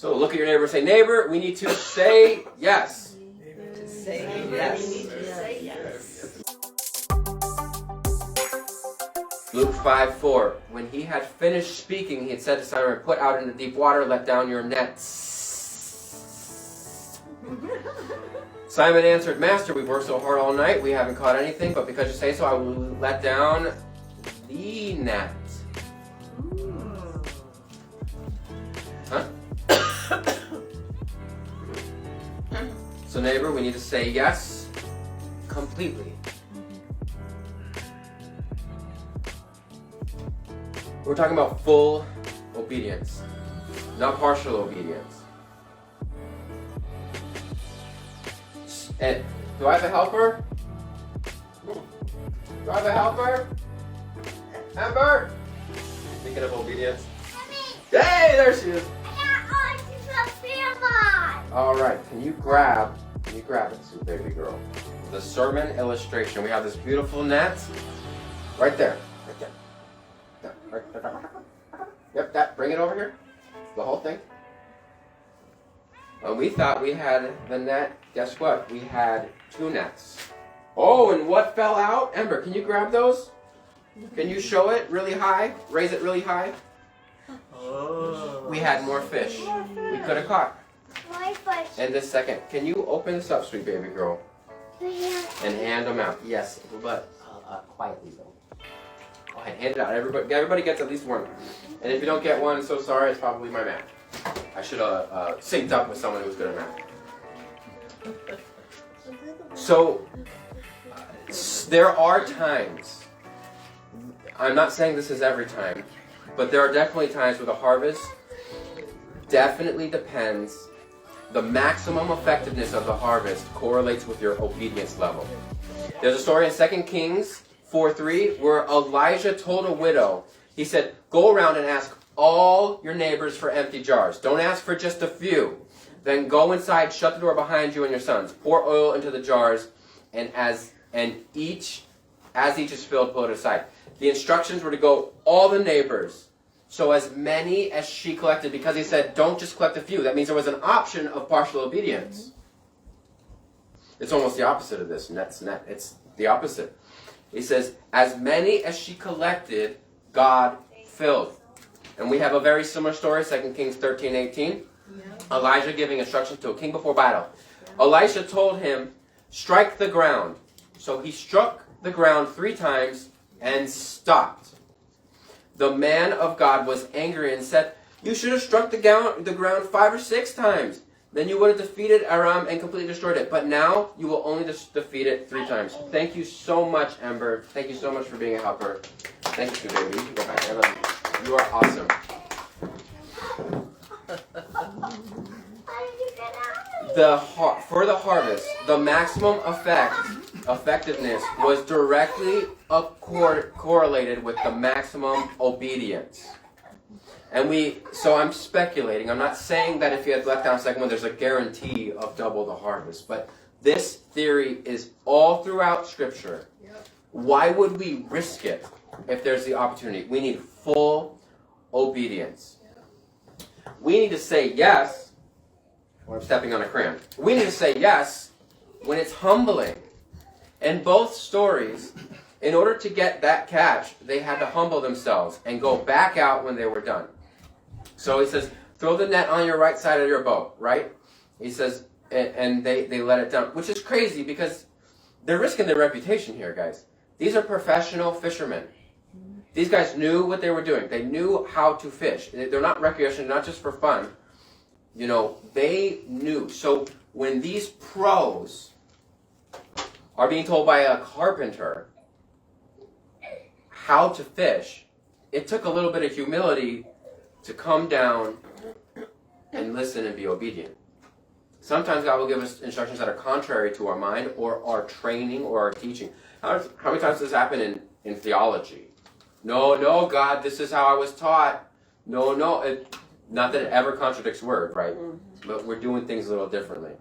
So look at your neighbor and say, neighbor, we need to say yes. Say yes. Luke 5:4. When he had finished speaking, he had said to Simon, put out into deep water, let down your nets. Simon answered, Master, we've worked so hard all night, we haven't caught anything, but because you say so, I will let down the net. Huh? So neighbor, we need to say yes completely. We're talking about full obedience, not partial obedience. And do I have a helper? Do I have a helper? Amber? Speaking of obedience. Hey, there she is. All right, can you grab it, sweet baby girl? The sermon illustration. We have this beautiful net right there. Right there. Yep, that. Bring it over here. The whole thing. When we thought we had the net, guess what? We had 2 nets. Oh, and what fell out? Ember, can you grab those? Can you show it really high? Raise it really high? Oh. We had more fish. We could have caught. And this second, can you open this up, sweet baby girl? And hand them out. Yes, but quietly though. Go ahead, hand it out. Everybody gets at least one. And if you don't get one, I'm so sorry, it's probably my math. I should have synced up with someone who's good at math. So, there are times, I'm not saying this is every time, but there are definitely times where the harvest definitely depends. The maximum effectiveness of the harvest correlates with your obedience level. There's a story in 2 Kings 4:3 where Elijah told a widow, he said, go around and ask all your neighbors for empty jars. Don't ask for just a few. Then go inside, shut the door behind you and your sons. Pour oil into the jars, and as each is filled, pull it aside. The instructions were to go all the neighbors. So as many as she collected, because he said, don't just collect a few. That means there was an option of partial obedience. It's almost the opposite of this. Net's net. It's the opposite. He says, as many as she collected, God filled. And we have a very similar story, 2 Kings 13:18. Elijah giving instructions to a king before battle. Elisha told him, strike the ground. So he struck the ground 3 times and stopped. The man of God was angry and said, you should have struck the ground 5 or 6 times. Then you would have defeated Aram and completely destroyed it. But now you will only defeat it 3 times. Thank you so much, Ember. Thank you so much for being a helper. Thank you, baby. You can go back. I love you. You are awesome. For the harvest, the maximum effectiveness was directly correlated with the maximum obedience. So I'm speculating. I'm not saying that if you had let down second one, there's a guarantee of double the harvest. But this theory is all throughout Scripture. Why would we risk it if there's the opportunity? We need full obedience. We need to say yes. Or I'm stepping on a crayon. We need to say yes when it's humbling. In both stories, in order to get that catch, they had to humble themselves and go back out when they were done. So he says, throw the net on your right side of your boat, right? He says, and they let it down, which is crazy because they're risking their reputation here, guys. These are professional fishermen. These guys knew what they were doing. They knew how to fish. They're not recreation, not just for fun. You know, they knew. So when these pros are being told by a carpenter how to fish, it took a little bit of humility to come down and listen and be obedient. Sometimes God will give us instructions that are contrary to our mind or our training or our teaching. How many times does this happen in theology? No, God, this is how I was taught. No. Not that it ever contradicts word, right? But we're doing things a little differently.